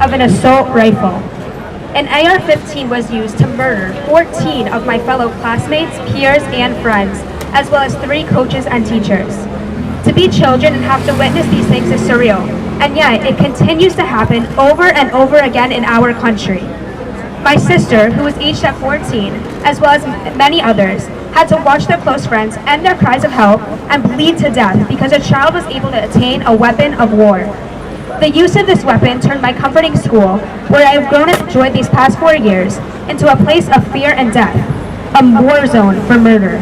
of an assault rifle. An AR-15 was used to murder 14 of my fellow classmates, peers, and friends, as well as 3 coaches and teachers. To be children and have to witness these things is surreal, and yet it continues to happen over and over again in our country. My sister, who was aged at 14, as well as many others, had to watch their close friends end their cries of help and bleed to death because a child was able to attain a weapon of war. The use of this weapon turned my comforting school, where I have grown and enjoyed these past 4 years, into a place of fear and death, a war zone for murder.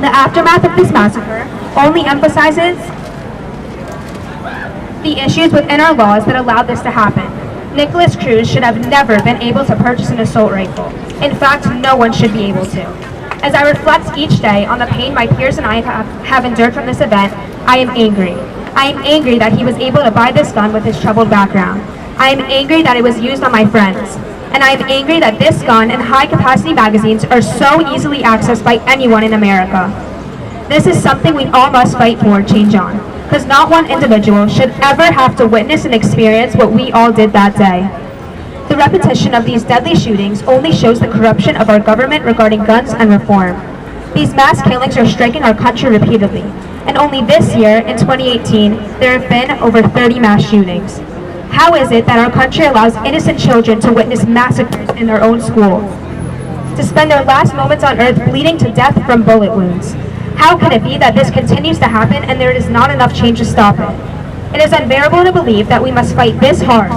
The aftermath of this massacre only emphasizes the issues within our laws that allowed this to happen. Nicholas Cruz should have never been able to purchase an assault rifle. In fact, no one should be able to. As I reflect each day on the pain my peers and I have endured from this event, I am angry. I am angry that he was able to buy this gun with his troubled background. I am angry that it was used on my friends. And I am angry that this gun and high-capacity magazines are so easily accessed by anyone in America. This is something we all must fight for change on, because not one individual should ever have to witness and experience what we all did that day. The repetition of these deadly shootings only shows the corruption of our government regarding guns and reform. These mass killings are striking our country repeatedly, and only this year, in 2018, there have been over 30 mass shootings. How is it that our country allows innocent children to witness massacres in their own schools, to spend their last moments on earth bleeding to death from bullet wounds? How can it be that this continues to happen and there is not enough change to stop it? It is unbearable to believe that we must fight this hard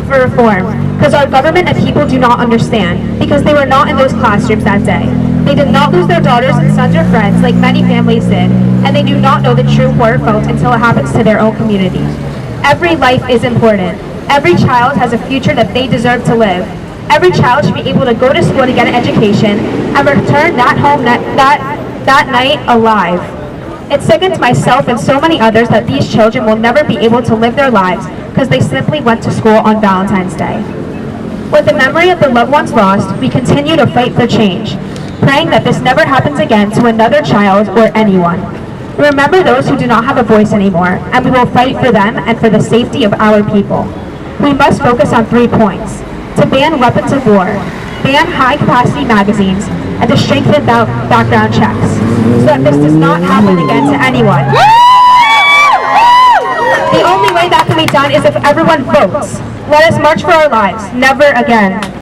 for reform, because our government and people do not understand, because they were not in those classrooms that day. They did not lose their daughters and sons or friends like many families did, and they do not know the true horror felt until it happens to their own community. Every life is important. Every child has a future that they deserve to live. Every child should be able to go to school to get an education and return that home that night alive. It sickens myself and so many others that these children will never be able to live their lives because they simply went to school on Valentine's Day. With the memory of the loved ones lost, we continue to fight for change, praying that this never happens again to another child or anyone. Remember those who do not have a voice anymore, and we will fight for them and for the safety of our people. We must focus on 3 points: to ban weapons of war, ban high-capacity magazines, and to strengthen background checks, so that this does not happen again to anyone. The only way that can be done is if everyone votes. Let us march for our lives, never again.